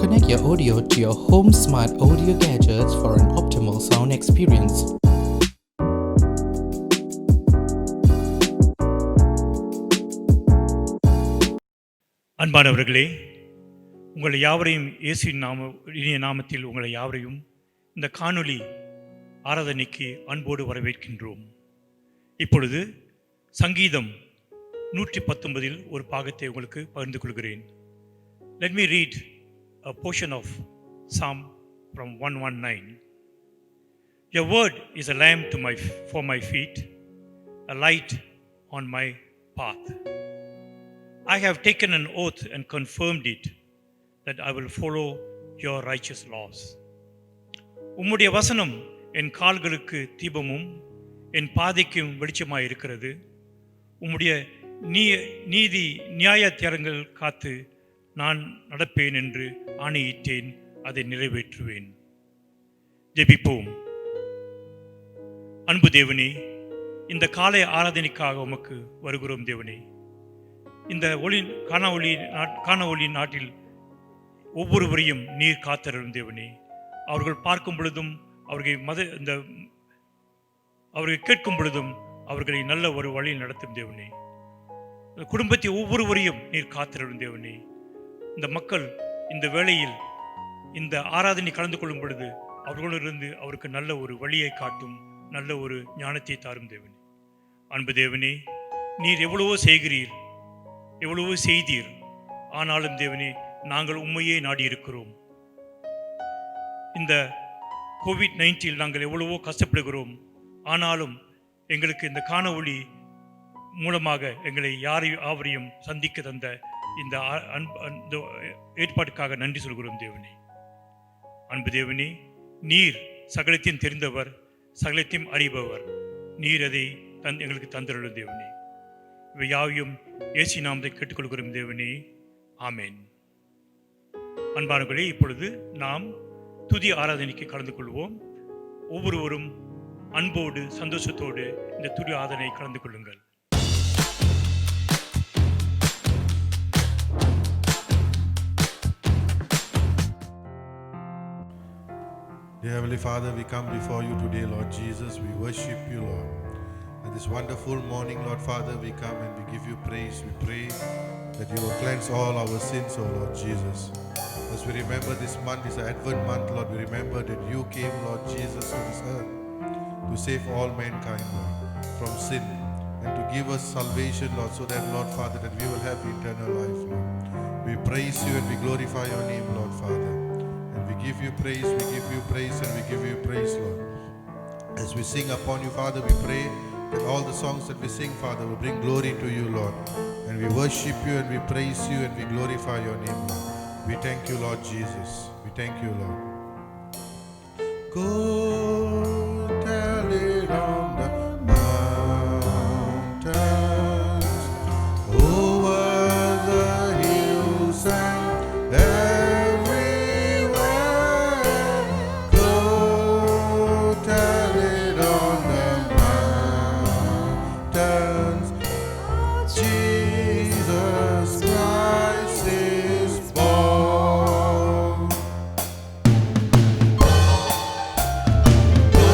Connect your audio to your home smart audio gadgets for an optimal sound experience. அன்பானவர்களே, உங்களை யாவரையும் இயேசுவின் இனிய நாமத்தில் உங்களை யாவரையும் இந்த காணொளி ஆராதனைக்கு அன்போடு வரவேற்கின்றோம். இப்பொழுது சங்கீதம் 119 ஒரு பாகத்தை உங்களுக்கு பகிர்ந்து கொள்கிறேன். Let me read a portion of Psalm from 119. Your word is a lamp for my feet, a light on my path. I have taken an oath and confirmed it, that I will follow your righteous laws. உம்முடைய வசனம் என் கால்களுக்கு தீபமும் என் பாதைக்கும் வெளிச்சமாய் இருக்கிறது. உம்முடைய நீதி நியாய தியாகங்கள் காத்து நான் நடப்பேன் என்று ஆணையிட்டேன், அதை நிறைவேற்றுவேன். ஜெபிப்போம். அன்பு தேவனே, இந்த காலை ஆராதனைக்காக உமக்கு வருகிறோம் தேவனே. இந்த காணொளி நாட்டில் ஒவ்வொருவரையும் நீர் காத்தருளும் தேவனே. அவர்கள் பார்க்கும் பொழுதும் அவர்கள் கேட்கும் பொழுதும் அவர்களை நல்ல ஒரு வழியில் நடத்தும் தேவனே. குடும்பத்தை ஒவ்வொருவரையும் நீர் காத்தருளும் தேவனே. இந்த மக்கள் இந்த வேளையில் இந்த ஆராதனை கலந்து கொள்ளும் பொழுது அவர்களிலிருந்து அவருக்கு நல்ல ஒரு வழியை காட்டும், நல்ல ஒரு ஞானத்தை தாரும் தேவனே. அன்பு தேவனே, நீர் எவ்வளவோ செய்கிறீர், எவ்வளவோ செய்தீர். ஆனாலும் தேவனே, நாங்கள் உண்மையே நாடியிருக்கிறோம். இந்த கோவிட்-19 நாங்கள் எவ்வளவோ கஷ்டப்படுகிறோம். ஆனாலும் எங்களுக்கு இந்த காணொளி மூலமாக எங்களை யாவரையும் சந்திக்க தந்த இந்த ஏற்பாட்டுக்காக நன்றி சொல்கிறோம் தேவனே. அன்பு தேவனே, நீர் சகலத்தையும் தெரிந்தவர், சகலத்தையும் அறிபவர். நீர் அதை எங்களுக்கு தந்தருளும் தேவனே. இவை யாவையும் இயேசு நாமத்தை கேட்டுக்கொள்கிறோம் தேவனே. ஆமேன். அன்பானவர்களே, இப்பொழுது நாம் துதி ஆராதனைக்கு கலந்து கொள்வோம். ஒவ்வொருவரும் அன்போடு சந்தோஷத்தோடு இந்த துதி ஆராதனை கலந்து கொள்ளுங்கள். Dear Heavenly Father, we come before you today, Lord Jesus. We worship you, Lord. And this wonderful morning, Lord Father, we come and we give you praise. We pray that you will cleanse all our sins, O Lord Jesus. As we remember this month is an Advent month, Lord, we remember that you came, Lord Jesus, to this earth to save all mankind, Lord, from sin and to give us salvation, Lord, so that, Lord Father, that we will have eternal life, Lord. We praise you and we glorify your name, Lord Father. And we give you praise, we give you praise, and we give you praise, Lord. As we sing upon you, Father, we pray that all the songs that we sing, Father, will bring glory to you, Lord. And we worship you and we praise you and we glorify your name, Lord. We thank you, Lord Jesus. We thank you, Lord. Go tell it on the mountains, over the hills and everywhere. Go tell it on the mountains, Jesus Christ is born. Go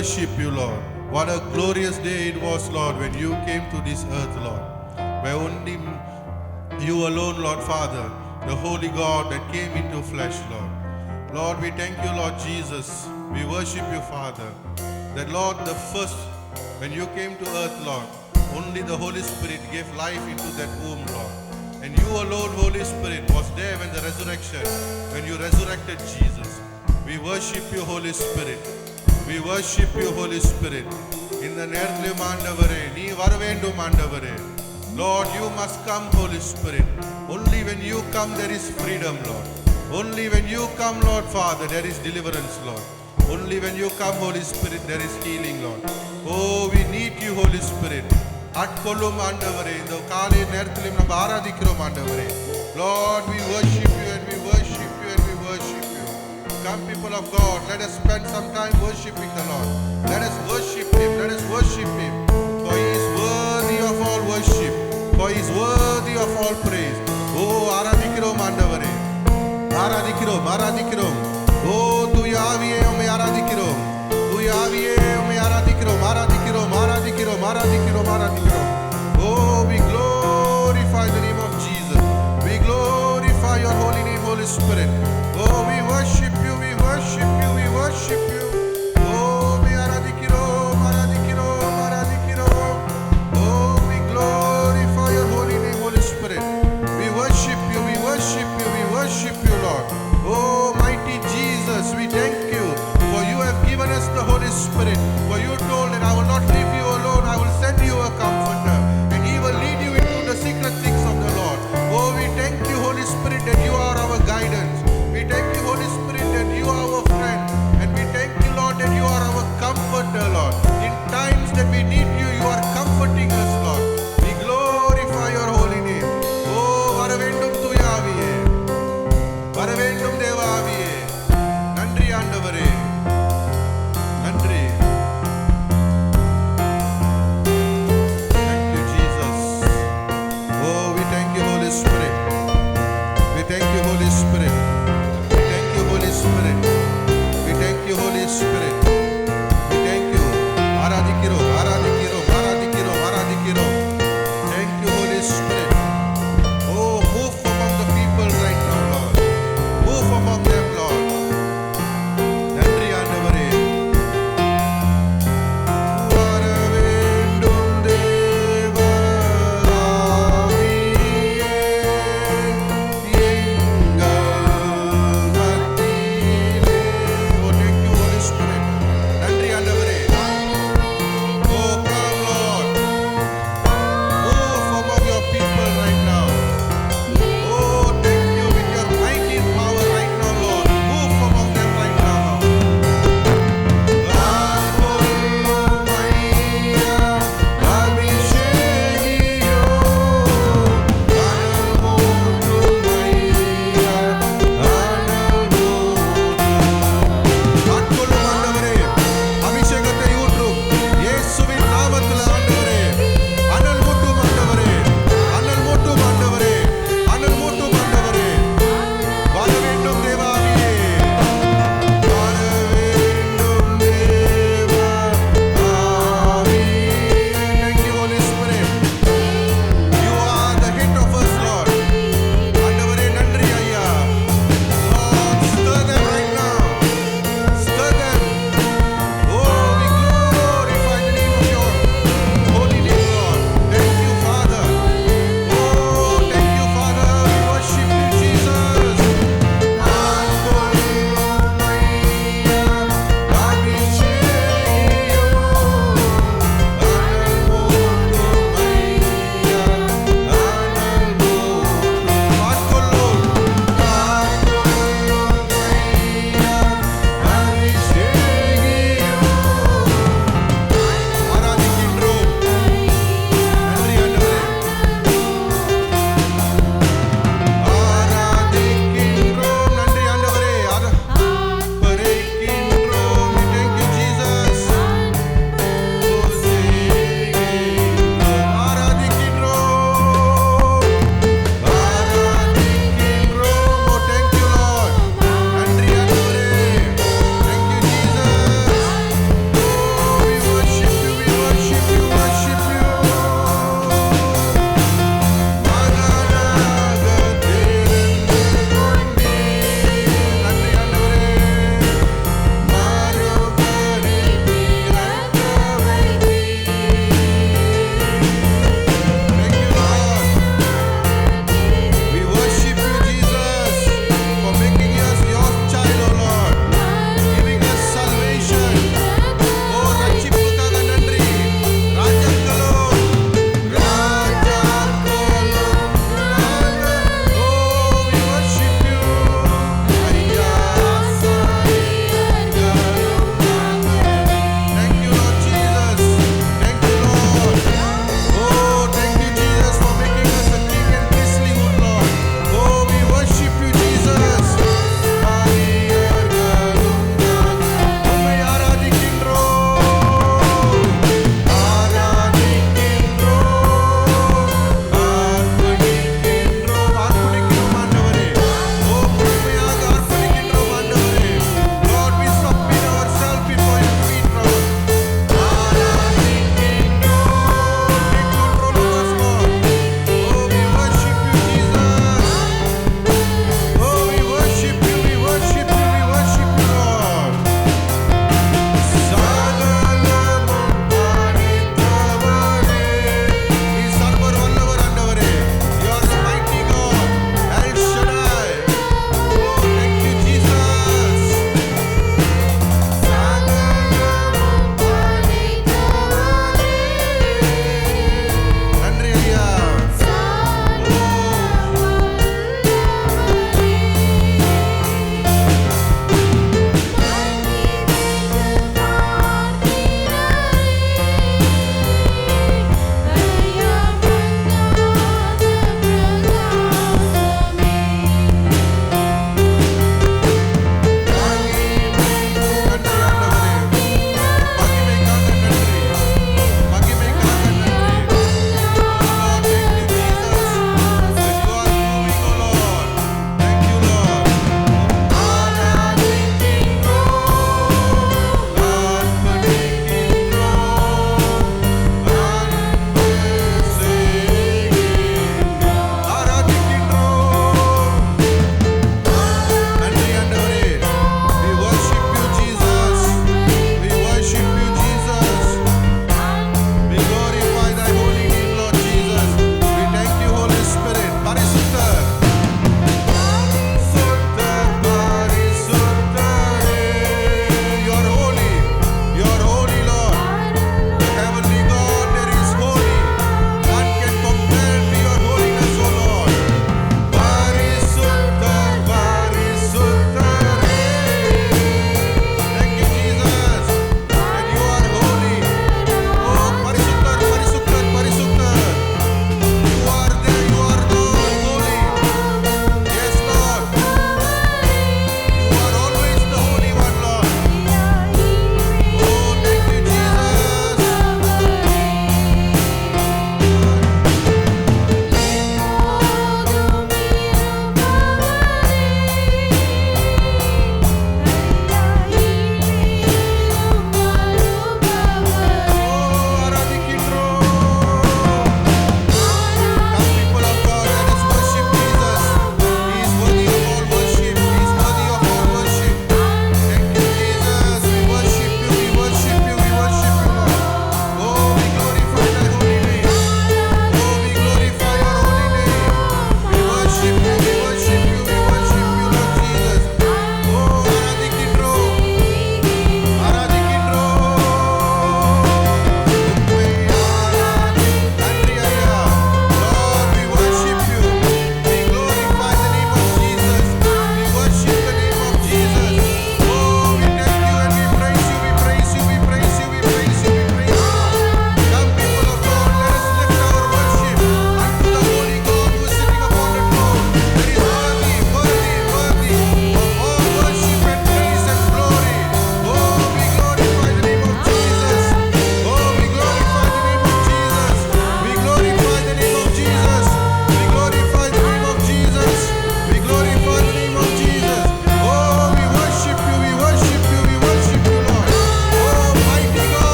worship you, Lord. What a glorious day it was, Lord, when you came to this earth, Lord. Where only you alone, Lord Father, the Holy God that came into flesh, Lord. Lord, we thank you, Lord Jesus. We worship you, Father. That, Lord, the first, when you came to earth, Lord, only the Holy Spirit gave life into that womb, Lord. And you alone, Holy Spirit, was there when the resurrection, when you resurrected Jesus. We worship you, Holy Spirit. We worship you, Holy Spirit. In the நேரத்திலே ஆண்டவரே நீ வர வேண்டும் ஆண்டவரே. Lord, you must come, Holy Spirit. Only when you come there is freedom, Lord. Only when you come, Lord Father, there is deliverance, Lord. Only when you come, Holy Spirit, there is healing, Lord. Oh, we need you, Holy Spirit. ஆட்கொள்ளும் ஆண்டவரே, இந்த காலை நேரத்திலே நாம் ஆராதிக்கிறோம் ஆண்டவரே. Lord, we worship you and we worship you and we worship you. Come, people of God, let us spend some time worshiping the Lord. Let us worship him. Let us worship him. For he is worthy of all worship. For he is worthy of all praise. Oh, ஆராதிக்கிறோம் ஆண்டவரே. ஆராதிக்கிறோம் ஆராதிக்கிறோம். ஓ தூய ஆவியே உம்மை ஆராதிக்கிறோம். தூய ஆவியே உம்மை ஆராதிக்கிறோம். ஆராதிக்கிறோம் ஆராதிக்கிறோம் ஆராதிக்கிறோம் ஆராதிக்கிறோம். Oh, we glorify the name of Jesus. We glorify your holy name, Holy Spirit. Oh, we worship you, we worship you, we worship you. Oh, we ஆராதிக்கிறோம் ஆராதிக்கிறோம் ஆராதிக்கிறோம். Oh, we glorify your holy name, Holy Spirit. We worship you, we worship you, we worship you, Lord. Oh, mighty Jesus, we thank you for you have given us the Holy Spirit. For you told that I will not leave you alone, I will send you a comforter, and he will lead you into the secret things of the Lord. Oh, we thank you, Holy Spirit, that you are our guidance. We thank you, Holy Spirit, that you are our friend. And we thank you, Lord, that you are our comforter, Lord. In times that we need you, you are comforting us, Lord. We glorify your holy name. Oh, வர வேண்டும் தூய ஆவியே. வர வேண்டும் தேவ ஆவியே. நன்றி ஆண்டவரே. நன்றி. Thank you, Jesus. Oh, we thank you, Holy Spirit. We thank you, Holy Spirit. We thank you, Holy Spirit. We thank you, Holy Spirit. We thank you.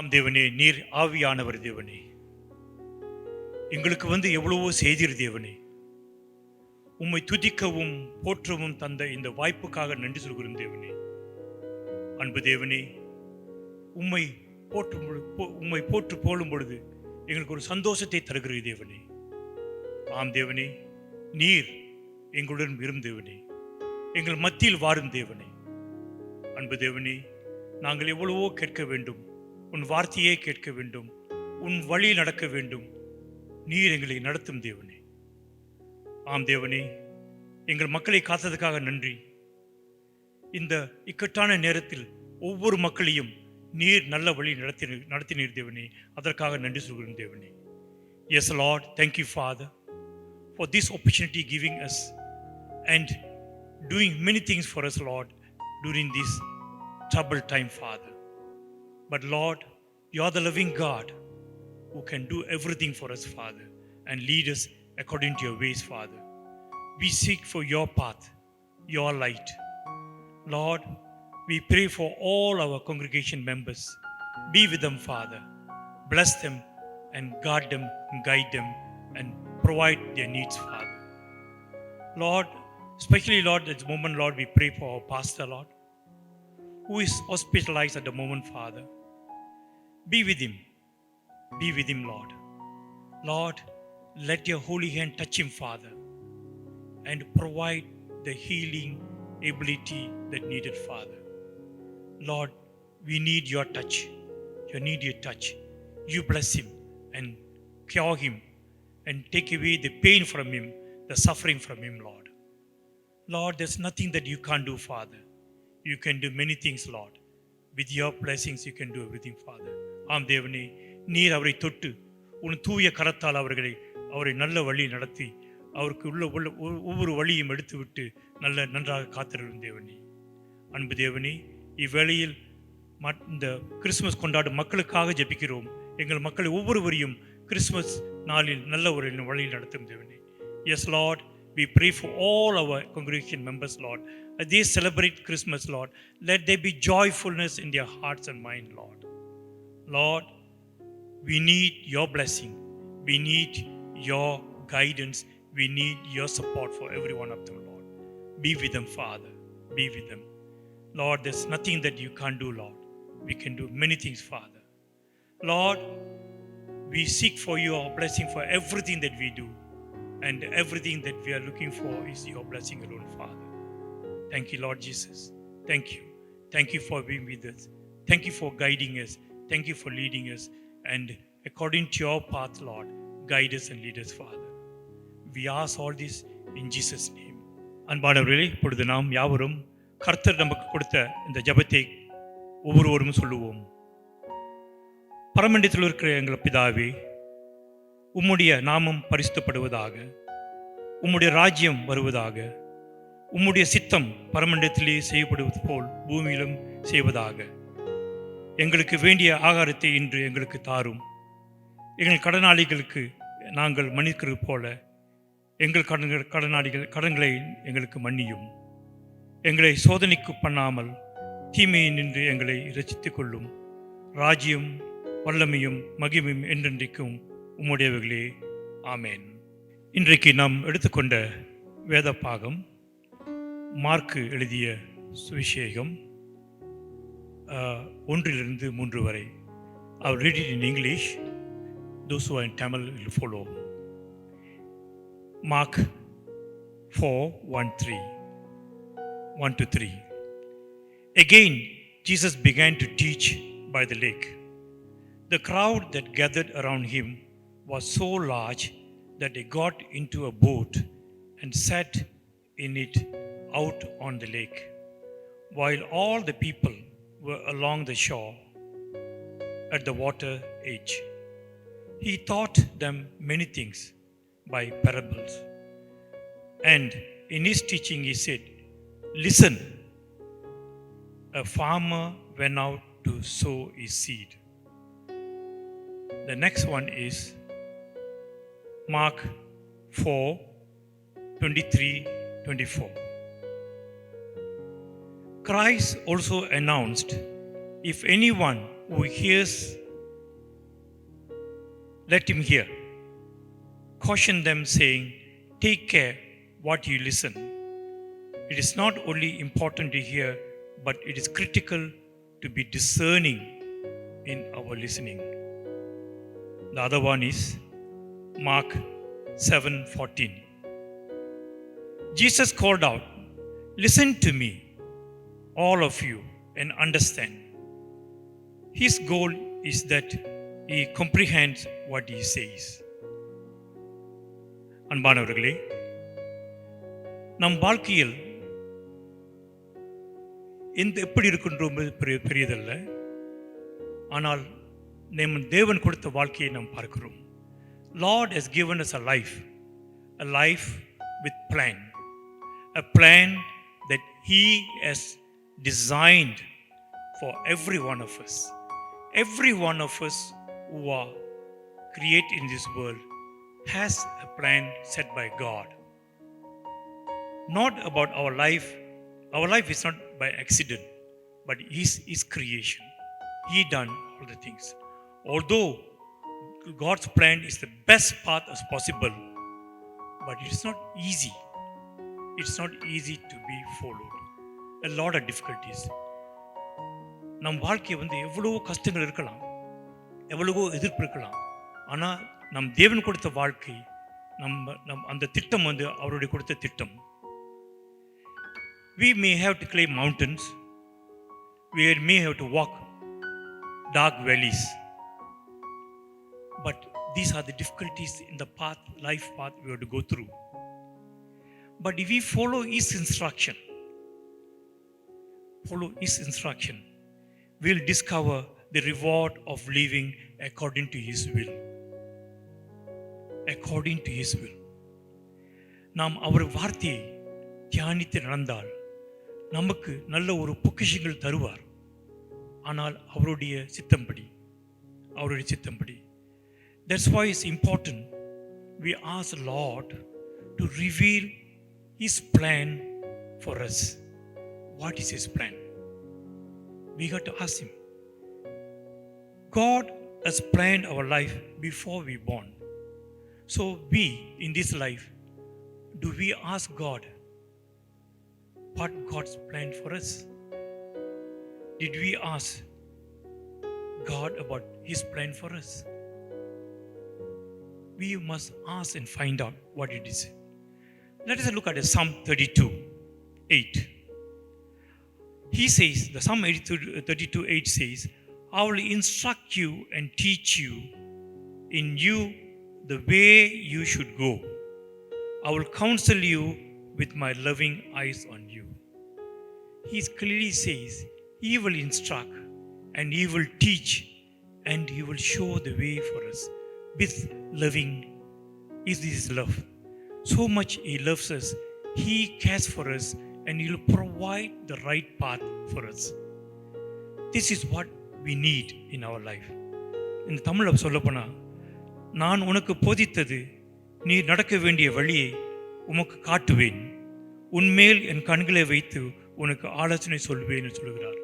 ஆம் தேவனே, நீர் ஆவியானவர் தேவனே. எங்களுக்கு எவ்வளவோ செய்தீர் தேவனே. உம்மை துதிக்கவும் போற்றவும் தந்த இந்த வாய்ப்புக்காக நன்றி சொல்கிறோம் தேவனே. அன்பு தேவனே, உம்மை போற்று போலும் பொழுது எங்களுக்கு ஒரு சந்தோஷத்தை தருகிற தேவனே. ஆம் தேவனே, நீர் எங்களுடன் விரும் தேவனே, எங்கள் மத்தியில் வாரும் தேவனே. அன்பு தேவனே, நாங்கள் எவ்வளவோ கேட்க வேண்டும், உன் வார்த்தையே கேட்க வேண்டும், உன் வழி நடக்க வேண்டும். நீர் எங்களை நடத்தும் தேவனே. ஆம் தேவனே, எங்கள் மக்களை காத்ததுக்காக நன்றி. இந்த இக்கட்டான நேரத்தில் ஒவ்வொரு மக்களையும் நீர் நல்ல வழி நடத்தினீர் தேவனே. அதற்காக நன்றி சொல்கிறோம் தேவனே. Yes, Lord, thank you, Father, for this opportunity giving us and doing many things for us, Lord, during this troubled time, Father. But Lord, you are the loving God who can do everything for us, Father, and lead us according to your ways, Father. We seek for your path, your light. Lord, we pray for all our congregation members. Be with them, Father. Bless them and guard them and guide them and provide their needs, Father. Lord, especially, Lord, at this moment, Lord, we pray for our pastor, Lord, who is hospitalized at the moment, Father. Be with him. Be with him, Lord. Lord, let your holy hand touch him, Father, and provide the healing ability that needed, Father. Lord, we need your touch. You need your touch. You bless him and cure him and take away the pain from him, the suffering from him, Lord. Lord, there's nothing that you can't do, Father. You can do many things, Lord. With your blessings, you can do everything, Father. ஆம் தேவனே, நீர் அவரை தொட்டு உன் தூய கரத்தால் அவரை நல்ல வழி நடத்தி அவருக்கு உள்ள ஒவ்வொரு வழியும் எடுத்துவிட்டு நன்றாக காத்திருக்கும் தேவனே. அன்பு தேவனே, இவ்வேளையில் இந்த கிறிஸ்துமஸ் கொண்டாடும் மக்களுக்காக ஜெபிக்கிறோம். எங்கள் மக்களை ஒவ்வொருவரையும் கிறிஸ்துமஸ் நாளில் நல்ல ஒரு வழியில் நடத்தும் தேவனே. Yes Lord, we pray for all our congregation members, Lord, as they celebrate Christmas, Lord. Let there be joyfulness in their hearts and mind, Lord. Lord, we need your blessing. We need your guidance. We need your support for every one of them, Lord. Be with them, Father. Be with them. Lord, there's nothing that you can't do, Lord. We can do many things, Father. Lord, we seek for your blessing for everything that we do. And everything that we are looking for is your blessing alone, Father. Thank you, Lord Jesus. Thank you. Thank you for being with us. Thank you for guiding us. Thank you for leading us. And according to your path, Lord, guide us and lead us, Father. We ask all this in Jesus' name. அன்பானவர்களே, இப்பொழுது நாம் யாவரும் கர்த்தர் நமக்கு கொடுத்த இந்த ஜெபத்தை ஒவ்வொருவரும் சொல்லுவோம். பரமண்டலத்தில் இருக்கிற எங்கள் பிதாவே, உம்முடைய நாமம் பரிசுத்தப்படுவதாக, உம்முடைய ராஜ்யம் வருவதாக, உம்முடைய சித்தம் பரமண்டலத்திலே செய்யப்படுவது போல் பூமியிலும் செய்வதாக. எங்களுக்கு வேண்டிய ஆகாரத்தை இன்று எங்களுக்கு தாரும். எங்கள் கடனாளிகளுக்கு நாங்கள் மன்னிக்கிறது போல எங்கள் கடன்களை எங்களுக்கு மன்னியும். எங்களை சோதனைக்கு பண்ணாமல் தீமையை நின்று எங்களை இரட்சித்துக் கொள்ளும். ராஜ்யம், வல்லமையும் மகிமையும் என்றென்றைக்கும் உம்முடையவர்களே. ஆமேன். இன்றைக்கு நாம் எடுத்துக்கொண்ட வேத பாகம் மார்க்கு எழுதிய சுவிசேஷம் 1-3 வரை. I will read it in English. Those who are in Tamil will follow. Mark 4:1-3. Again, Jesus began to teach by the lake. The crowd that gathered around him was so large that they got into a boat and sat in it out on the lake, while all the people were along the shore at the water edge. He taught them many things by parables. And in his teaching he said, "Listen, a farmer went out to sow his seed." The next one is Mark 4:23-24. Christ also announced, "If anyone who hears let him hear. Caution them, saying, take care what you listen. It is not only important to hear, but it is critical to be discerning in our listening. The other one is Mark 7:14. Jesus called out, listen to me, all of you, and understand. His goal is that he comprehends what he says. அன்பானவர்களே, நம் வாழ்க்கையில் எப்படி இருக்கின்றோம் பெரியதல்ல, ஆனால் நம் தேவன் கொடுத்த வாழ்க்கையை நாம் பார்க்கிறோம். Lord has given us a life with plan, a plan that He has designed for every one of us. Every one of us who are created in this world has a plan set by God. Not about our life. Our life is not by accident, but His creation. He done all the things. Although God's plan is the best path as possible, but it's not easy. It's not easy to be followed. A lot of difficulties. நம் வாழ்க்கை எவ்வளவோ கஷ்டங்கள் இருக்கலாம், எவ்வளவோ எதிர்ப்பு இருக்கலாம். ஆனால் நம் தேவன் கொடுத்த வாழ்க்கை, நம் அந்த திட்டம் அவருடைய கொடுத்த திட்டம். We may have to climb mountains. We may have to walk dark valleys. But these are the difficulties in the path, life path we have to go through. But if we follow His instruction, we'll discover the reward of living according to His will. According to His will. நாம் அவர் வார்த்தையை தியானித்து நடந்தால் நமக்கு நல்ல ஒரு பொக்கிஷங்கள் தருவார். ஆனால் அவருடைய சித்தம்படி. That's why it's important we ask the Lord to reveal His plan for us. What is His plan? We got to ask Him. God has planned our life before we born. So we, in this life, do we ask God what God's planned for us? Did we ask God about His plan for us? We must ask and find out what it is. Let us look at Psalm 32:8. He says, the Psalm 32:8 says, I will instruct you and teach you in you the way you should go. I will counsel you with my loving eyes on you. He clearly says, He will instruct and He will teach and He will show the way for us. With loving is His love. So much He loves us. He cares for us and He will provide the right path for us. This is what we need in our life. இந்த தமிழில் சொல்லப்போனா, நான் உனக்கு போதித்தது நீ நடக்க வேண்டிய வழியை உமக்கு காட்டுவேன், உன்மேல் என் கண்களை வைத்து உனக்கு ஆலோசனை சொல்வேன்னு சொல்லுகிறார்.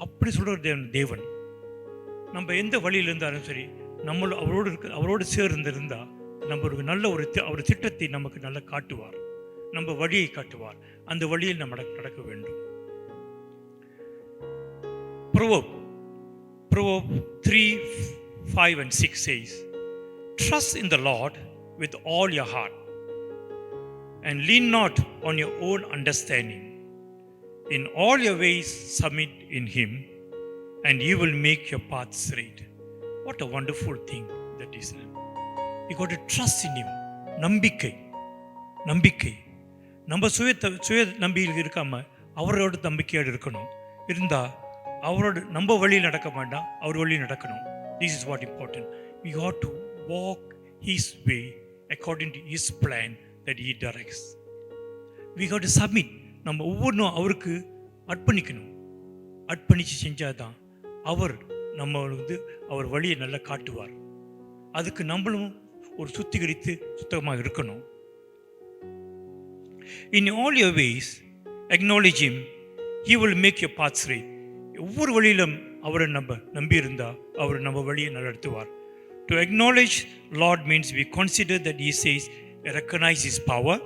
அப்படி சொல்கிற தேவன் நம்ம எந்த வழியில் இருந்தாலும் சரி, நம்ம அவரோடு சேர்ந்திருந்தால் நம்ம ஒரு நல்ல அவர் திட்டத்தை நமக்கு நல்லா காட்டுவார், நம்ம வழியை காட்டுவார். அந்த வழியில் நம்ம நடக்க வேண்டும். Proverbs 3:5 and 6 says, trust in the Lord with all your heart and lean not on your own understanding. In all your ways submit in Him and He will make your path straight. What a wonderful thing that is. You got to trust in Him. நம்பிக்கை நம்ம சுய நம்பிக்கையில் இருக்காம அவரோட நம்பிக்கையோடு இருக்கணும். இருந்தால் அவரோட நம்ம வழியில் நடக்க வேண்டாம், அவர் வழியில் நடக்கணும். This is what important. We got to walk His way according to His plan that He directs. We got to submit. நம்ம ஒவ்வொன்றும் அவருக்கு அர்ப்பணிச்சு செஞ்சாதான் அவர் நம்ம அவர் வழியை நல்லா காட்டுவார். அதுக்கு நம்மளும் ஒரு சுத்திகரித்து சுத்தமாக இருக்கணும். In all your ways acknowledge Him, He will make your path straight. ஒவ்வொரு வழியிலும் அவரை நம்ம நம்பி இருந்தா அவர் நம்ம வழியை நடத்துவார். To acknowledge Lord means we consider that He says, recognize His power,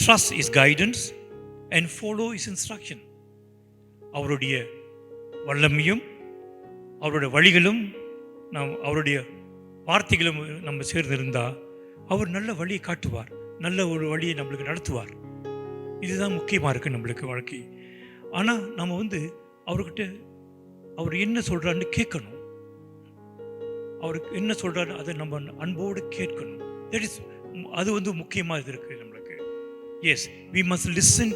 trust His guidance, and follow His instruction. அவருடைய வல்லமையும் அவருடைய வழிகளும் அவருடைய வார்த்தைகளும் நம்ம சேர்ந்திருந்தால் அவர் நல்ல வழியை காட்டுவார், நல்ல ஒரு வழியை நம்மளுக்கு நடத்துவார். இதுதான் முக்கியமாக இருக்குது நம்மளுக்கு வாழ்க்கை. ஆனால் நம்ம அவர்கிட்ட அவர் என்ன சொல்கிறாருன்னு கேட்கணும். அவருக்கு என்ன சொல்கிறாரு அதை நம்ம அன்போடு கேட்கணும். தட் இஸ் அது முக்கியமாக இது இருக்குது நம்மளுக்கு. Yes, we must listen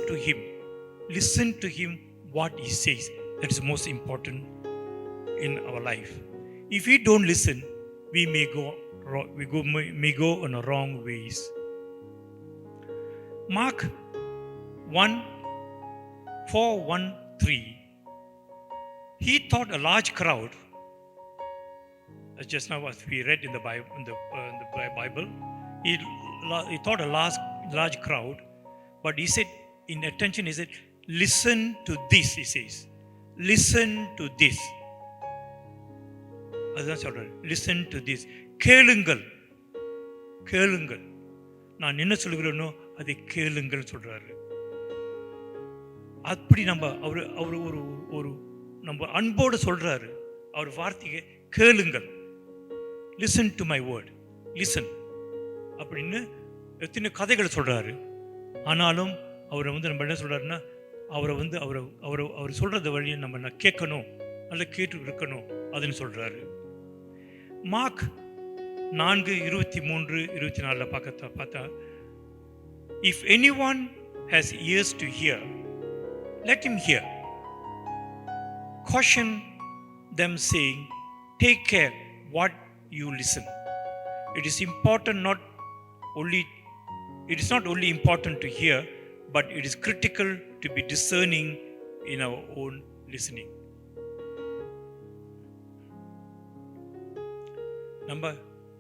to him what he says. That is most important in our life. If we don't listen, we may go on a wrong ways. Mark 1:4-1-3. He thought a large crowd, just now as we read in the Bible, he thought a large crowd, but he said in attention, he said, listen to this, he says. Listen to this. அதுதான் சொல்றாரு. Listen to this. கேளுங்கள். நான் என்ன சொல்கிறேனோ அதை கேளுங்கள் சொல்றாரு. அப்படி அவர் ஒரு நம்ம அன்போடு சொல்றாரு. அவர் வார்த்தையை கேளுங்கள். Listen to my word. Listen. அப்படின்னு எத்தனை கதைகள் சொல்றாரு. ஆனாலும் அவரை நம்ம என்ன சொல்றாருன்னா, அவர் சொல்கிறத வழியை நம்ம கேட்கணும், நல்லா கேட்டு இருக்கணும் அதுன்னு சொல்கிறாரு. மார்க் 4:23-24 பார்த்தா, if any one has years to hear, let him here. Caution them saying, take care what you listen. It is not only important to hear, but it is critical to be discerning in our own listening. நம்ம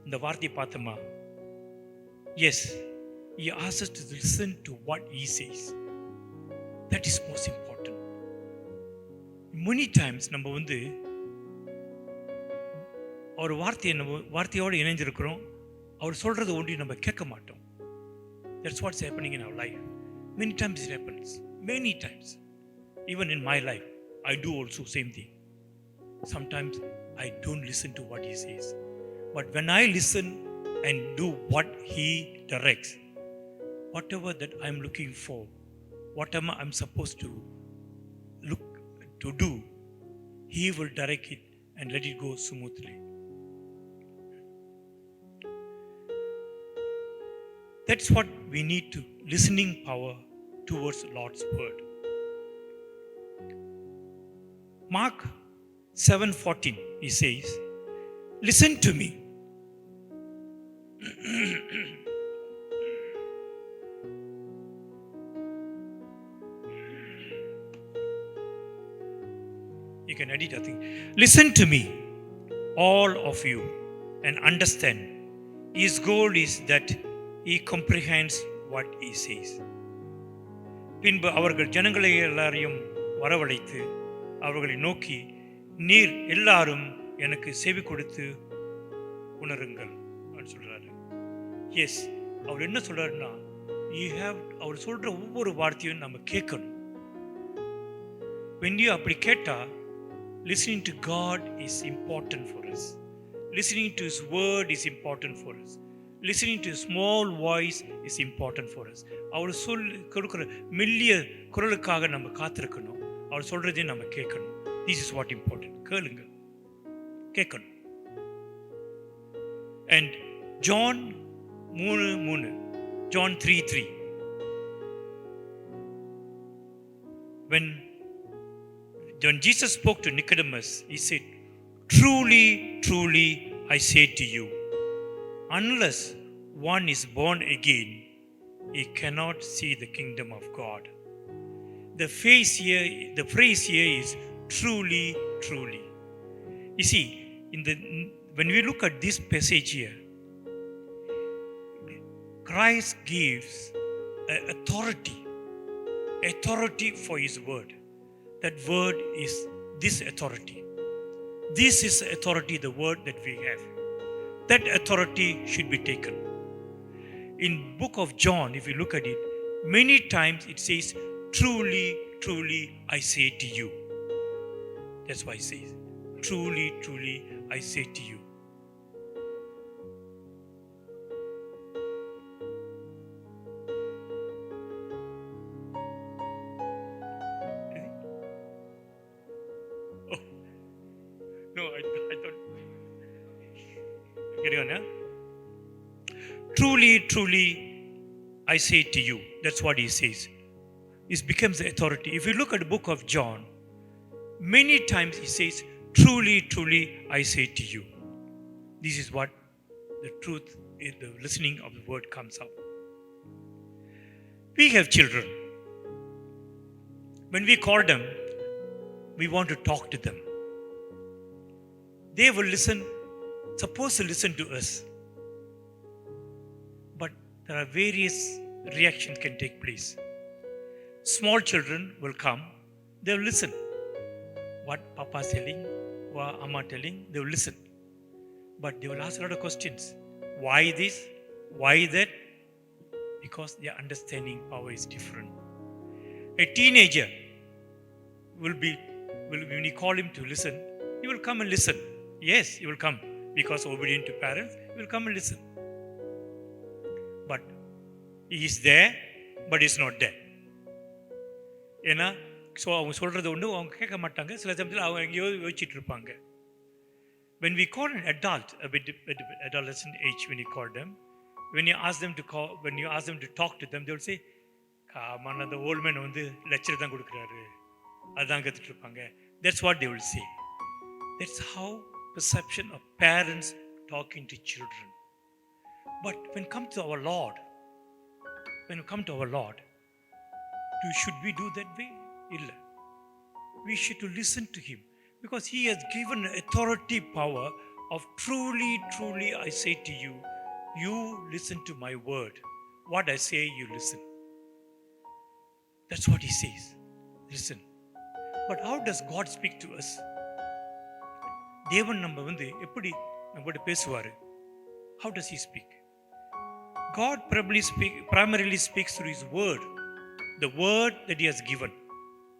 இந்த வார்த்தையை பார்த்தோமா? Yes, he asks us to listen to what he says. That is most important. Many times நம்ம அவர் வார்த்தையோடு இணைஞ்சிருக்கிறோம், அவர் சொல்றது ஒன்றி நம்ம கேட்க மாட்டோம். That's what's happening in our life. Many times it happens. Many times. Even in my life, I do also same thing. Sometimes I don't listen to what he says. But when I listen and do what he directs, whatever that I'm looking for, whatever I'm supposed to look to do, he will direct it and let it go smoothly. That's what we need to listening power towards Lord's word. Mark 7:14, he says, listen to me. You can edit, I think. Listen to me, all of you, and understand. His goal is that he comprehends what he says. பின்பு அவர்கள் ஜனங்களை எல்லாரையும் வரவழைத்து அவர்களை நோக்கி, நீர் எல்லாரும் எனக்கு செவி கொடுத்து உணருங்கள் அப்படின்னு சொல்றாரு. எஸ், அவர் என்ன சொல்றாருன்னா, அவர் சொல்ற ஒவ்வொரு வார்த்தையும் நம்ம கேட்கணும். when you அப்படி கேட்டா, listening to God is important for us. Listening to his word is important for us. Listening to a small voice is important for us. அவர் கொடுக்கிற மெல்லிய குரலுக்காக நம்ம காத்திருக்கணும். அவர் சொல்றதையும் நம்ம கேட்கணும். This is what important. கேளுங்க, கேட்கணும். And John 3:3, John 3:3, when Jesus spoke to Nicodemus, he said, truly, truly, I say to you, unless one is born again, he cannot see the kingdom of God. The phrase here is truly, truly. You see, when we look at this passage here, Christ gives authority for his word. That word is this authority. This is authority, the word that we have. That authority should be taken. In book of John, if you look at it, many times it says, truly, truly, I say to you. That's why it says, truly, truly, I say to you. Oh, no, I thought. Carry on, huh? Truly, truly, I say to you. That's what he says. It becomes the authority. If you look at the book of John, many times he says, truly, truly, I say to you. This is what the truth in the listening of the word comes out. We have children. When we call them, we want to talk to them. They will listen, supposed to listen to us. But there are various reactions can take place. Small children will come, they will listen. What Papa is telling, what Amma telling, they will listen. But they will ask a lot of questions. Why this? Why that? Because their understanding power is different. A teenager when you call him to listen, he will come and listen. Yes, he will come because obedient to parents, he will come and listen. But he is there, but he is not there. ஏன்னா so அவங்க சொல்கிறது ஒன்று அவங்க கேட்க மாட்டாங்க. சில சமயத்தில் அவங்க எங்கேயோ யோசிச்சுட்டு இருப்பாங்க. When we call an adult, a bit adolescent age, when you call them, when you ask them to talk to them, they will say, காமான அந்த ஓல்ட் மேன் வந்து லெக்சர் தான் கொடுக்குறாரு, அதுதான் கற்றுட்டு இருப்பாங்க. That's what they will say. That's how perception of parents talking to children. But when come to our Lord, should we do that way? Illa. We should to listen to him because he has given authority power of truly, truly I say to you, you listen to my word. What I say, you listen. That's what he says. Listen. But how does God speak to us? தேவன் நம்ம வந்து எப்படி நம்மகிட்ட பேசுவாரு? How does he speak? God primarily speaks through his word. The word that he has given.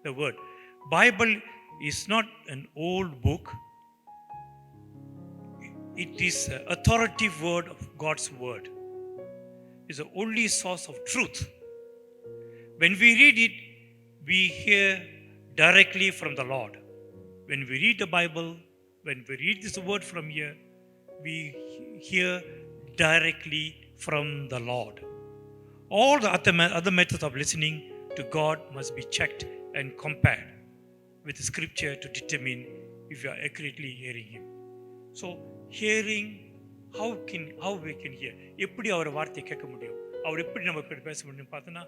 The word. Bible is not an old book. It is an authoritative word of God's word. It's the only source of truth. When we read it, we hear directly from the Lord. When we read the Bible, when we read this word from here, we hear directly from the Lord. All the other methods of listening to God must be checked and compared with the scripture to determine if you are accurately hearing him. So hearing, how we can hear? எப்படி அவர் வார்த்தையை கேட்க முடியும்? அவர் எப்படி நம்ம பேச முடியும் பார்த்தோன்னா,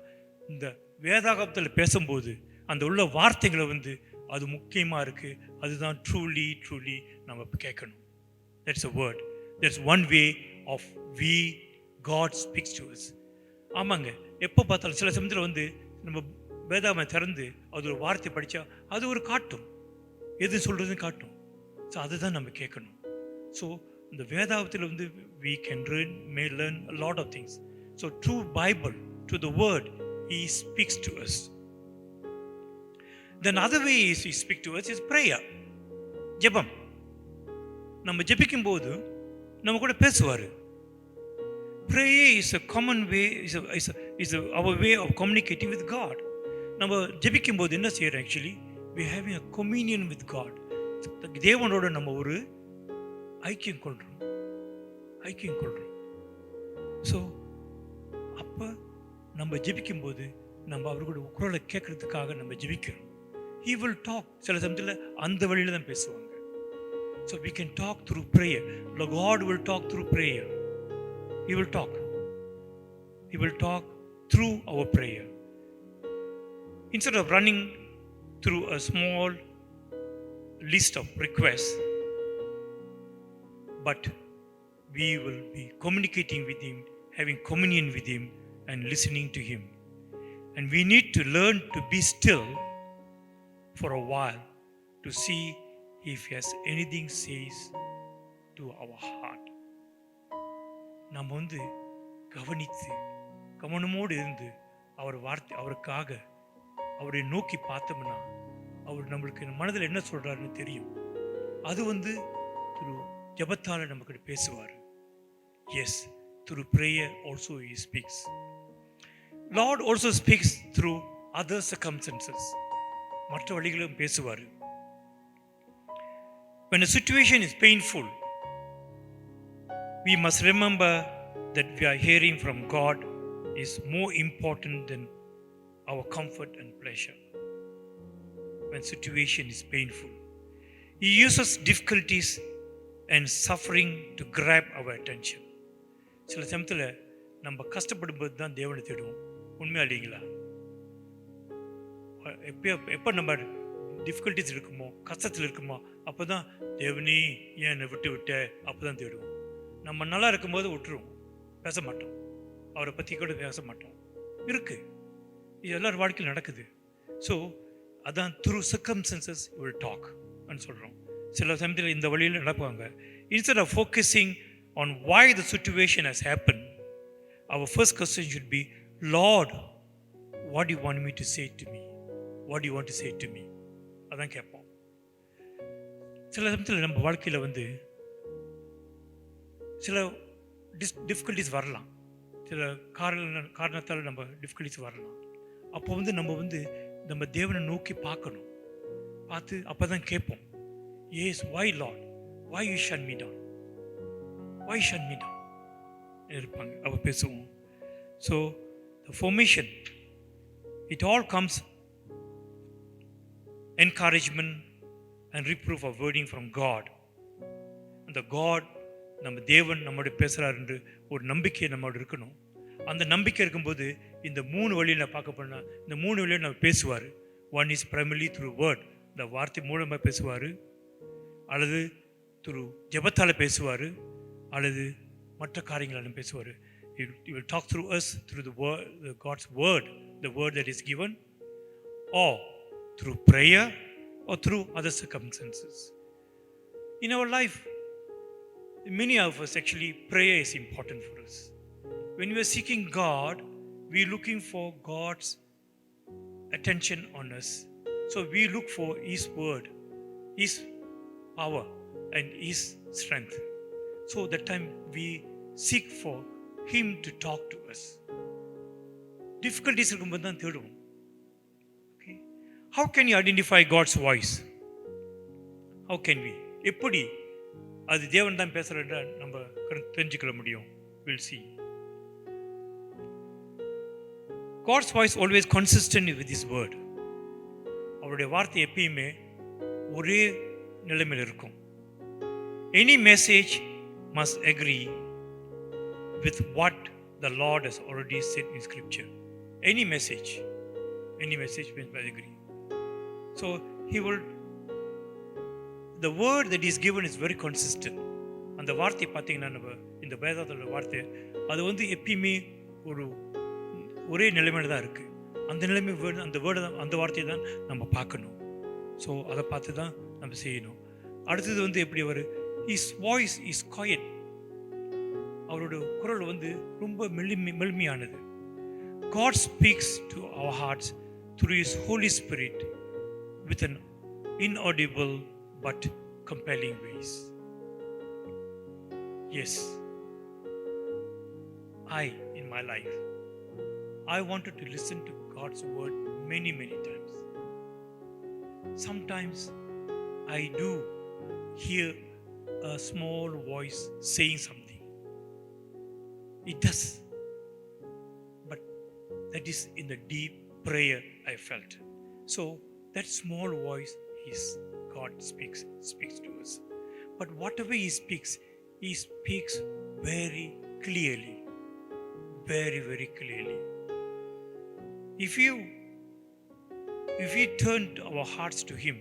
இந்த வேதாகமத்தில் பேசும்போது அந்த உள்ள வார்த்தைகளை வந்து அது முக்கியமாக இருக்குது. அதுதான் ட்ரூலி நம்ம கேட்கணும். That's a word. That's one way of God speaks to us. ஆமாங்க, எப்போ பார்த்தாலும் சில சமயத்தில் வந்து நம்ம வேதாமை திறந்து அது ஒரு வார்த்தை படித்தா அது ஒரு காட்டும், எது சொல்கிறதுன்னு காட்டும். ஸோ அதுதான் நம்ம கேட்கணும். ஸோ இந்த வேதாகத்தில் வந்து we may learn a lot of things. So through Bible, through the word, he speaks to us. Then other way he speaks to us is prayer. ஜெபம். நம்ம ஜெபிக்கும் போது நம்ம கூட பேசுவார். Prayer is a common way, is our way of communicating with God. நம்ம ஜெபிக்கும் போது என்ன செய்யறோம்? Actually, we are having a communion with God. தேவனோட நம்ம ஒரு ஐக்கியம் கொள்றோம். ஸோ அப்போ நம்ம ஜெபிக்கும் போது நம்ம அவர்களோட குரலை கேட்கறதுக்காக நம்ம ஜெபிக்கிறோம். He will talk. சில சமயத்தில் அந்த வழியில தான் பேசுவாங்க. So we can talk through prayer. God will talk through prayer. He will talk through our prayer. Instead of running through a small list of requests, but we will be communicating with him, having communion with him and listening to him. And we need to learn to be still for a while to see if he has anything says to our heart. நாம் வந்து கவனித்து கவனமோடு இருந்து அவர் வார்த்தை அவருக்காக அவரை நோக்கி பார்த்தோம்னா அவர் நம்மளுக்கு மனதில் என்ன சொல்றாருன்னு தெரியும். அது வந்து திரு ஜபத்தால நமக்கு பேசுவார். Yes, through prayer also he speaks. Lord also speaks through other circumstances. மற்ற வழிகளும் பேசுவார். When a situation is painful, we must remember that we are hearing from God is more important than our comfort and pleasure. When situation is painful, he uses difficulties and suffering to grab our attention. சில சமயத்தில் நம்ம கஷ்டப்படும்போது தான் தேவனை தேடுவோம். உண்மையா இல்லைங்களா? எப்போ நம்ம டிஃபிகல்ட்டிஸ் இருக்குமோ, கஷ்டத்தில் இருக்குமோ, அப்போ தான் தேவனே ஏன் என்னை விட்டு விட்ட, அப்போ தான் தேடுவோம். நம்ம நல்லா இருக்கும்போது விட்டுருவோம், பேச மாட்டோம், அவரை பற்றி கூட பேச மாட்டோம். இருக்கு, இது எல்லார் வாழ்க்கையில் நடக்குது. ஸோ அதான் த்ரூ சர்க்கம்ஸ்டன்சஸ் வில் டாக் அப்படின்னு சொல்கிறோம். சில சமயத்தில் இந்த வழியில் நடப்பாங்க. Instead of focusing on why the situation has happened, our first question should be, Lord, what do you want me to say to me? What do you want to say to me? அதான் கேட்போம். சில சமயத்தில் நம்ம வாழ்க்கையில் வந்து சில difficulties வரலாம், சில காரணத்தால் நம்ம டிஃபிகல்ட்டிஸ் வரலாம். அப்போ வந்து நம்ம தேவனை நோக்கி பார்க்கணும். பார்த்து அப்போ தான் கேட்போம், S, why Lord, why you shut me down? Why shut me down? இருப்பாங்க, அவ பேசுவோம். So the formation, it all comes encouragement and reproof of wording from God. அந்த God, நம்ம தேவன் நம்மோட பேசுகிறார் என்று ஒரு நம்பிக்கை நம்மோட இருக்கணும். அந்த நம்பிக்கை இருக்கும்போது இந்த 3 வழியில் நான் பார்க்க போனால் இந்த 3 வழியில் நம்ம பேசுவார். One is primarily through word, இந்த வார்த்தை மூலமாக பேசுவார், அல்லது through ஜெபத்தால் பேசுவார், அல்லது மற்ற காரியங்களாலும் பேசுவார். He will talk through us through the word, God's word, the word that is given, or through prayer, or through other circumstances. In our life, many of us actually, prayer is important for us. When we are seeking God, we are looking for God's attention on us. So we look for His word, His power, and His strength. So that time we seek for Him to talk to us. Difficulties இருக்கும்போது தான் தேடுவோம். Okay, how can you identify God's voice? How can we? எப்படி அது தேவன் தான் பேசுறத நம்ம தெரிஞ்சுக்க முடியும்? We'll see. God's voice always consistent with His word. அவருடைய வார்த்தை எப்பயுமே ஒரே நிலைமையில் இருக்கும். Any message must agree with what the Lord has already said in Scripture. Any message must agree. So the word that is given is very consistent. அந்த வார்த்தை பார்த்தீங்கன்னா நம்ம இந்த வேதத்தோட வார்த்தை அது வந்து எப்பயுமே ஒரே நிலைமையில் தான் இருக்குது. அந்த நிலைமை அந்த வார்த்தையை தான் நம்ம பார்க்கணும். ஸோ அதை பார்த்து தான் நம்ம செய்யணும். அடுத்தது வந்து எப்படி His voice is quiet. அவரோட குரல் வந்து ரொம்ப மெல்மையானது. God speaks to our hearts through His Holy Spirit with an inaudible but compelling ways. Yes, in my life, I wanted to listen to God's word many times. Sometimes I do hear a small voice saying something. It does. But that is in the deep prayer I felt. So that small voice is God speaks to us. But whatever He speaks very clearly. Very clearly. If we turn our hearts to Him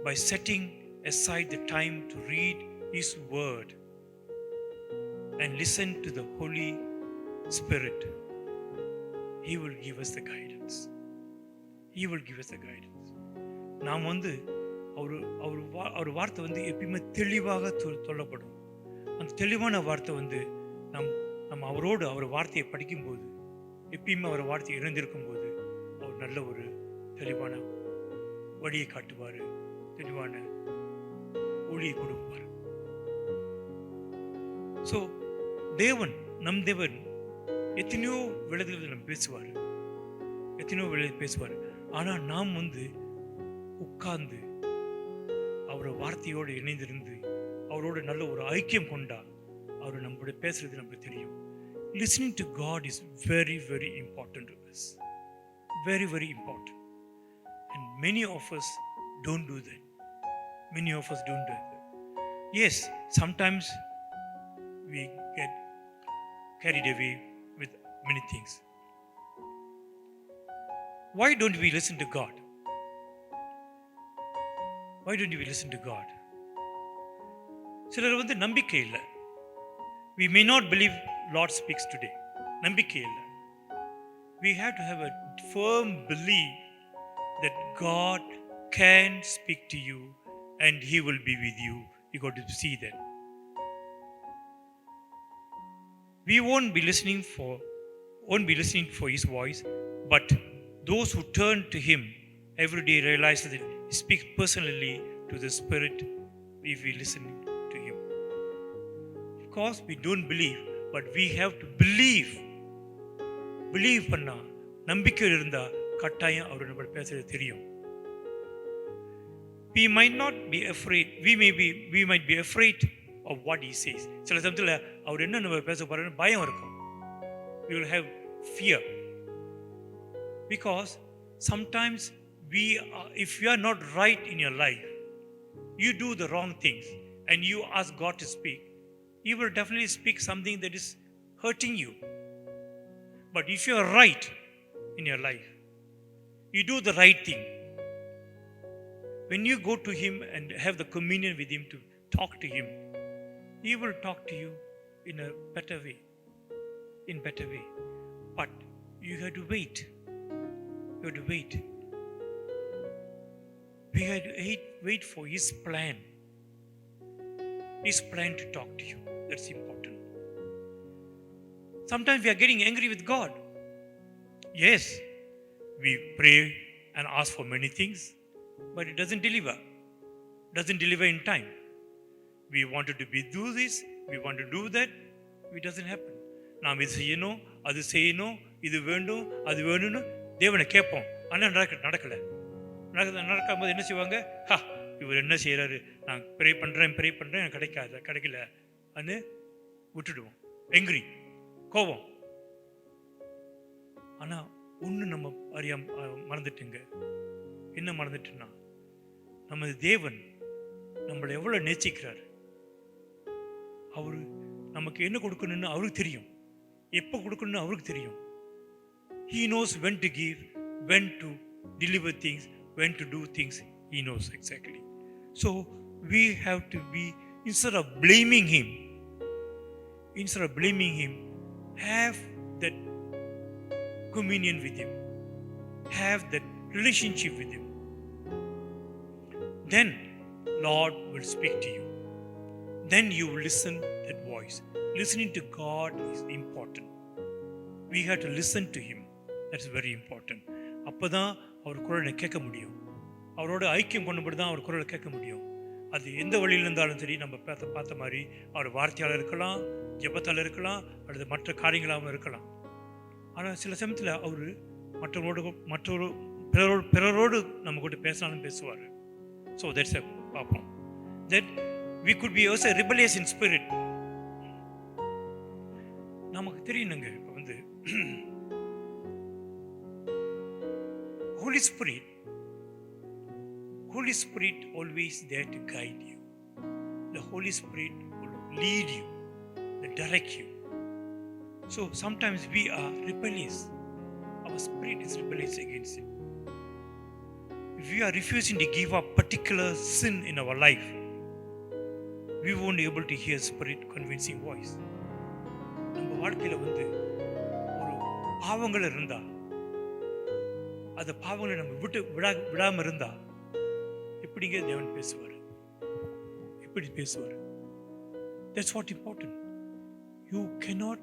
by setting aside the time to read His word and listen to the Holy Spirit, He will give us the guidance. He will give us the guidance. நாம் அவர் வார்த்தை வந்து எப்பயுமே தெளிவாக சொல்லப்படும். அந்த தெளிவான வார்த்தை வந்து நம்ம அவர் வார்த்தையை படிக்கும்போது, எப்பயுமே அவர் வார்த்தையை இணைந்திருக்கும் போது அவர் நல்ல ஒரு தெளிவான வழியை காட்டுவார், தெளிவான ஒளியை கொடுப்பார். ஸோ நம் தேவன் எத்தனையோ விளைவுகள் நம்ம பேசுவார். ஆனால் நாம் வந்து உட்கார்ந்து அவரை வார்த்தையோடு இணைந்திருந்து அவரோட நல்ல ஒரு ஐக்கியம் கொண்டா அவர் நம்மளோட பேசுறது நமக்கு தெரியும். Listening to God is very, very important to us. Very, very important. And many of us don't do that. Yes, sometimes we get carried away with many things. Why don't we listen to God? சிலர் வந்து நம்பிக்கை இல்லை. We may not believe Lord speaks today. நம்பிக்கை இல்லை. We have to have a firm belief that God can speak to you and He will be with you. You got to see that. We won't be listening for His voice, but those who turn to Him every day realize that He speaks personally to the Spirit if we listen to Him. Because we don't believe, but we have to believe. Believe பண்ணா, நம்பிக்கை இருந்தா கட்டாயம் அவர் நம்ம பேசுறது தெரியும். We might not be afraid. We might be afraid of what He says. சில சமயத்தில் அவர் என்ன நம்ம பேச போறாருன்னு பயம் இருக்கும். We will have fear. Because sometimes if you are not right in your life, you do the wrong things and you ask God to speak, He will definitely speak something that is hurting you. But if you are right in your life, you do the right thing. When you go to Him and have the communion with Him to talk to Him, He will talk to you in a better way. But you have to wait. We have to wait for His plan. His plan to talk to you. That's important. Sometimes we are getting angry with God. Yes, we pray and ask for many things, but it doesn't deliver in time. We wanted to do this, we want to do that, it doesn't happen. நாம் இது செய்யணும், அது செய்யணும், இது வேண்டும், அது வேணும்னு தேவனை கேட்போம். ஆனால் நடக்கும்போது என்ன செய்வாங்க? இவர் என்ன செய்கிறாரு, நான் ப்ரே பண்ணுறேன் எனக்கு கிடைக்கல அன்னு விட்டுடுவோம். எங்கிரி, கோபம். ஆனால் ஒன்று நம்ம மறந்துட்டுங்க. என்ன மறந்துட்டுன்னா, நமது தேவன் நம்மளை எவ்வளோ நேசிக்கிறார். அவர் நமக்கு என்ன கொடுக்கணும்னு அவருக்கு தெரியும், எப்போ கொடுக்கணும்னு அவருக்கு தெரியும். He knows when to give, when to deliver things, when to do things. He knows exactly. So we have to be, instead of blaming Him, have that communion with Him, have that relationship with Him. Then Lord will speak to you. Then you will listen that voice. Listening to God is important. We have to listen to Him. That's very important. அப்போதான் அவர் குரலை கேட்க முடியும். அவரோட ஐக்கியம் கொண்டுபடி தான் அவர் குரலை கேட்க முடியும். அது எந்த வழியில் இருந்தாலும் சரி, நம்ம பார்த்த மாதிரி அவர் வார்த்தையால் இருக்கலாம், ஜெபத்தால் இருக்கலாம், அல்லது மற்ற காரியங்களாகவும் இருக்கலாம். ஆனால் சில சமயத்தில் அவர் பிறரோடு நம்ம கூட பேசினாலும் பேசுவார். ஸோ தட்ஸ் எ பார்ப்போம். That we could be also rebellious in spirit. நமக்கு தெரியணுங்க. இப்போ வந்து Holy Spirit always there to guide you. The Holy Spirit will lead you, will direct you. So sometimes we are rebellious. Our spirit is rebellious against Him. If we are refusing to give up particular sin in our life, we won't be able to hear Spirit convincing voice. நம்ம வாழ்க்கையில் வந்து ஒரு பாவங்கள் இருந்தால், அந்த பாவங்களை நம்ம விடாமல் இருந்தால் எப்படி எப்படிங்க தேவன் பேசுவார், எப்படி பேசுவார்? That's what important. You cannot,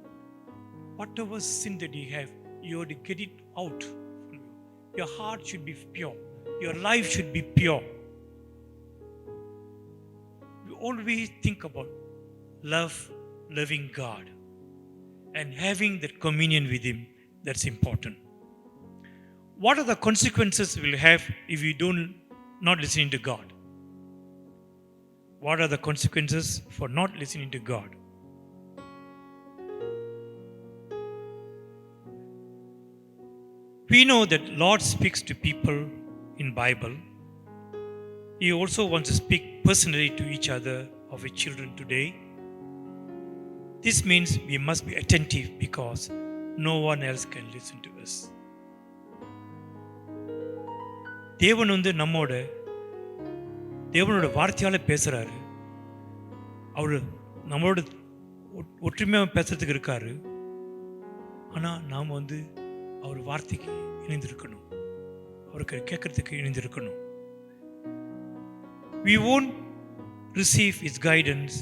whatever sin that you have, you have to get it out from you. Your heart should be pure. Your life should be pure. You always think about loving God and having that communion with Him. That's important. What are the consequences we'll have if we don't not listening to God? What are the consequences for not listening to God? We know that Lord speaks to people in Bible. He also wants to speak personally to each other of His children today. This means we must be attentive because no one else can listen to us. தேவன் தேவனோட வார்த்தையால பேசுறாரு. அவர் நம்மளோட ஒற்றுமையாக பேசுறதுக்கு இருக்காரு. ஆனால் நாம் அவர் வார்த்தைக்கு இணைந்திருக்கணும், அவருக்கு கேட்கறதுக்கு இணைந்திருக்கணும். We won't receive His guidance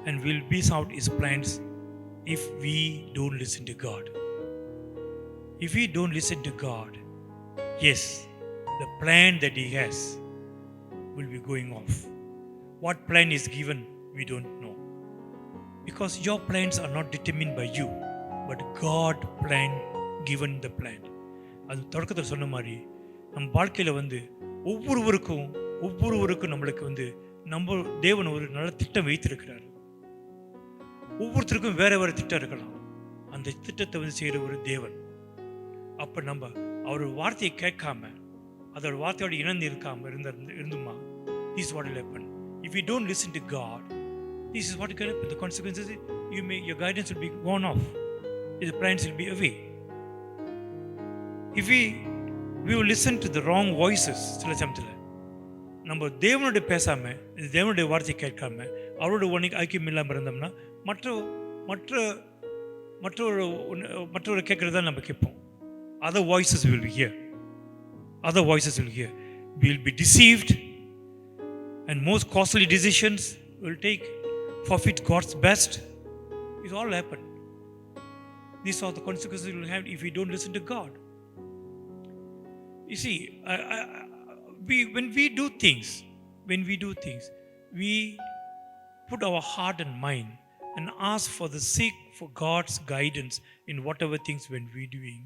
and will miss out His plans if we don't listen to God. If we don't listen to God, yes, the plan that He has will be going off. What plan is given, we don't know. Because your plans are not determined by you, but God plan, given the plan. அது தொடக்கத்தில் சொன்ன மாதிரி நம்ம வாழ்க்கையில் ஒவ்வொருவருக்கும் நம்மளுக்கு நம்ம தேவன் ஒரு நல்ல திட்டம் வைத்திருக்கிறார். ஒவ்வொருத்தருக்கும் வேற வேற திட்டம் இருக்கலாம். அந்த திட்டத்தை செய்கிற ஒரு தேவன். அப்போ நம்ம அவர் வார்த்தையை கேட்காம அதோட வார்த்தையோட இணைந்து இருந்துமா, this is what will happen. If you don't listen to God, this is what will happen. The consequences, your guidance will be gone off. The plans will be away. If we will listen to the wrong voices, சில சமயத்தில் நம்ம தேவனுடைய பேசாம தேவனுடைய வார்த்தையை கேட்காம அவரோட ஐக்கியம் இல்லாமல் இருந்தோம்னா மற்றொரு கேட்கறதா நம்ம கேட்போம். Other voices will be here. Other voices will hear. We will be deceived, and most costly decisions will take, forfeit God's best. It all happen. These are the consequences we will have if we don't listen to God. You see, when we do things, we put our heart and mind and ask seek for God's guidance in whatever things when we're doing.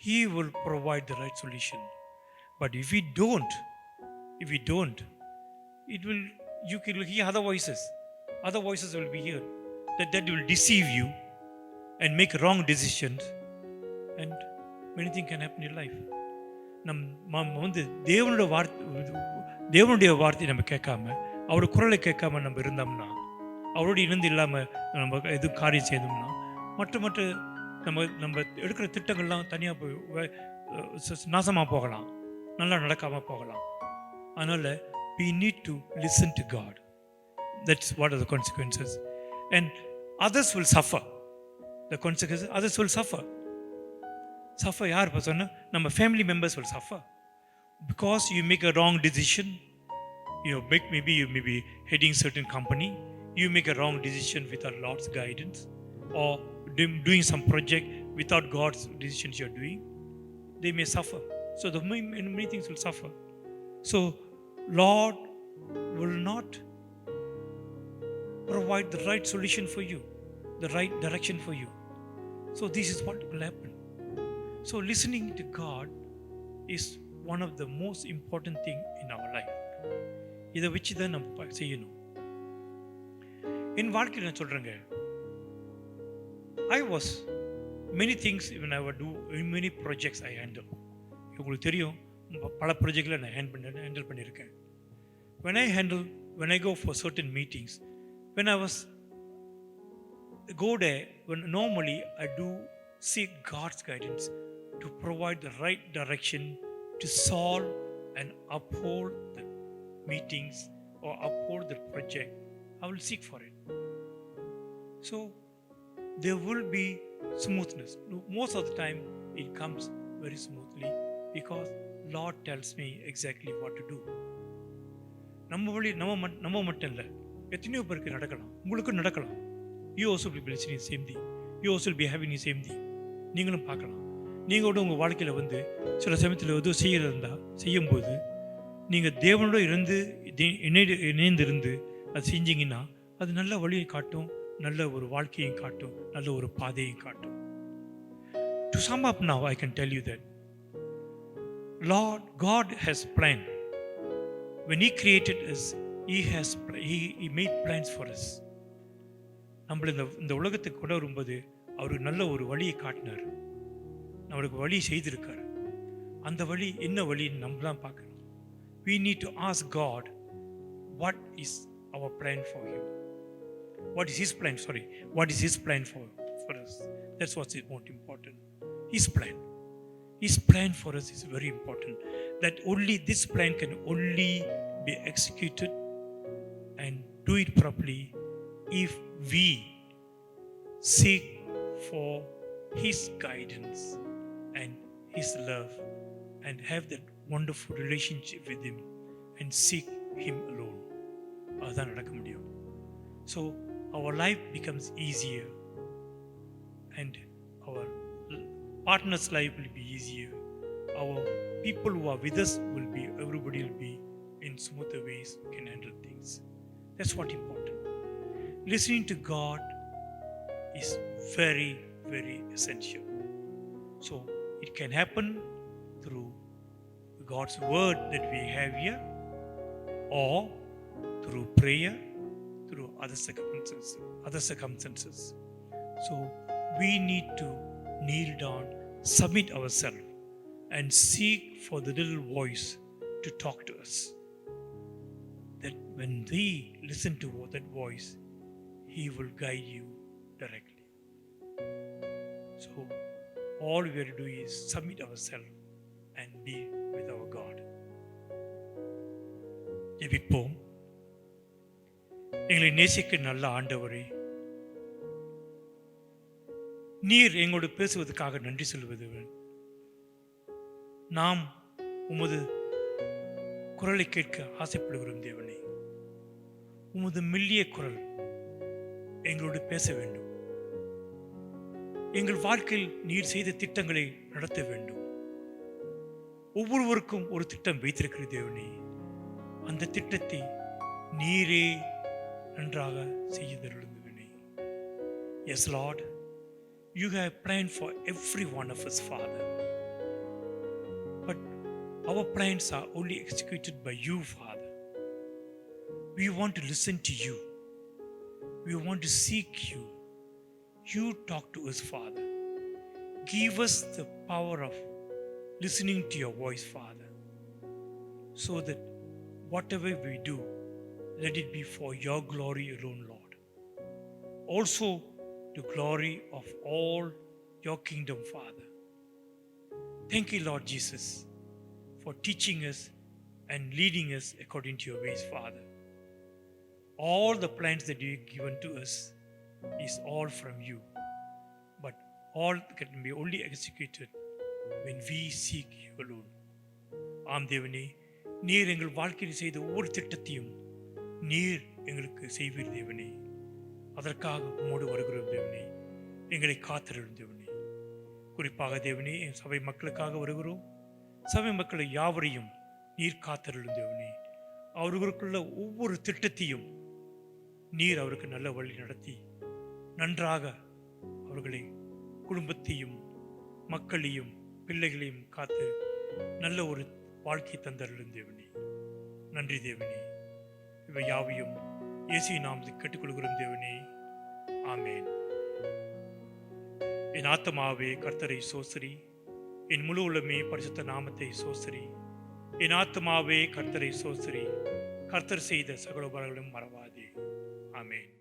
He will provide the right solution. But if we don't, you can hear other voices. Other voices will be here that will deceive you and make wrong decisions, and many things can happen in your life. தேவனுடைய வார்த்தை நம்ம கேட்காம அவருடைய குரலை கேட்காம நம்ம இருந்தோம்னா, அவரோடு இணைந்து இல்லாமல் நம்ம எதுவும் காரியம் செய்தோம்னா மற்ற நம்ம எடுக்கிற திட்டங்கள்லாம் தனியாக போய் நாசமாக போகலாம், நல்லா நடக்காமல் போகலாம். அதனால் we need to listen to God. That's what are the consequences. And others will suffer. The consequences, others will suffer. Suffer யார் இப்போ சொன்னால் நம்ம family members will suffer. Because you make a wrong decision, maybe you may be heading certain company, you make a wrong decision without Lord's guidance, or doing some project without God's decisions you're doing, they may suffer. So many things will suffer. So Lord will not provide the right solution for you, the right direction for you. So this is what will happen. So listening to God is one of the most important thing in our life. இதை வச்சு தான் நம்ம செய்யணும். என் வாழ்க்கையில் நான் சொல்கிறேங்க, I was many things when I would do many projects I handle. உங்களுக்கு தெரியும், பல ப்ராஜெக்டில் நான் ஹேண்டில் பண்ணியிருக்கேன். When I go for certain meetings, when I go there, normally I do seek God's guidance to provide the right direction to solve and uphold the meetings or uphold the project. I will seek for it. So there will be smoothness. Most of the time it comes very smoothly because Lord tells me exactly what to do. நம்ம மட்டும் இல்லை, எத்தனையோ பேருக்கு நடக்கலாம், உங்களுக்கும் நடக்கலாம். You also will be listening same thing, you also will be having same thing. நீங்களும் பார்க்கலாம். நீங்கள் கூட உங்கள் வாழ்க்கையில் வந்து சில சமயத்தில் எதுவும் செய்கிறதா இருந்தால் செய்யும்போது நீங்கள் தேவனோடு இணைந்திருந்து அது செஞ்சீங்கன்னா அது நல்ல வழியை காட்டும், நல்ல ஒரு வாழ்க்கையும் காட்டும், நல்ல ஒரு பாதையும் காட்டும். To sum up now, I can tell you that Lord God has planned. When He created us, He made plans for us. நம்மள இந்த உலகத்துக்கு கொண்டு வரும்போது அவருக்கு நல்ல ஒரு வழியை காட்டினார், நம்மளுக்கு வழி செய்திருக்கார். அந்த வழி என்ன வழின்னு நம்ம தான் பார்க்கணும். We need to ask God, what is our plan for Him? What is His plan? What is His plan for us? That's what's most important. His plan. His plan for us is very important. That only this plan can only be executed and do it properly if we seek for His guidance and His love and have that wonderful relationship with Him and seek Him alone. அதுதான் நடக்க முடியும். So our life becomes easier and our partner's life will be easier. Our people who are with us everybody will be in smoother ways, we can handle things. That's what important. Listening to God is very, very essential. So it can happen through God's word that we have here, or through prayer, through other circumstances. So we need to kneel down, submit ourselves, and seek for the little voice to talk to us. That when we listen to that voice, He will guide you directly. So all we have to do is submit ourselves and be with our God. ஜெபிப்போம். எங்களை நேசிக்க நல்ல ஆண்டவரே, நீர் எங்களோடு பேசுவதற்காக நன்றி சொல்வது. நாம் உமது குரலை கேட்க ஆசைப்படுகிறோம் தேவனே. உமது மெல்லிய குரல் எங்களோடு பேச வேண்டும். எங்கள் வாழ்க்கையில் நீர் செய்த திட்டங்களை நடத்த வேண்டும். ஒவ்வொருவருக்கும் ஒரு திட்டம் வைத்திருக்கிற தேவனே, அந்த திட்டத்தை நீரே நன்றாக செய்தருளும் தேவனே. Yes Lord, you have planned for every one of us, Father. But our plans are only executed by you, Father. We want to listen to you. We want to seek you. You talk to us, Father. Give us the power of listening to your voice, Father, so that whatever we do, let it be for your glory alone, Lord. Also, the glory of all your kingdom, Father. Thank you, Lord Jesus, for teaching us and leading us according to your ways, Father. All the plans that you have given to us is all from you, but all can be only executed when we seek you alone. ஆம் தேவனே, நீர் எங்கள் வாழ்க்கையில் செய்த ஒவ்வொரு திட்டத்தையும் நீர் எங்களுக்கு செய்வீர் தேவனே. அதற்காக உம்மோடு வருகிறோம் தேவனே. எங்களை காத்திருளும் தேவனே. குறிப்பாக தேவனே, என் சபை மக்களுக்காக வருகிறோம். சபை மக்களை யாவரையும் நீர் காத்திருளும் தேவனே. அவர்களுக்குள்ள ஒவ்வொரு திட்டத்தையும் நீர் அவருக்கு நல்ல வழி நடத்தி நன்றாக அவர்களை குடும்பத்தையும் மக்களையும் பிள்ளைகளையும் காத்து நல்ல ஒரு வாழ்க்கை தந்தருளும் தேவனே. நன்றி தேவனே. இவை யாவையும் இயேசுவின் நாமத்தில் கேட்டுக்கொள்கிறோம் தேவனே. ஆமென். என் ஆத்துமாவே கர்த்தரை சோஸ்திரி, என் முழு உள்ளமே பரிசுத்த நாமத்தை சோஸ்திரி. என் ஆத்துமாவே கர்த்தரை சோஸ்திரி, கர்த்தர் செய்த சகல உபகாரங்களையும் மறவாதே. ஆமென்.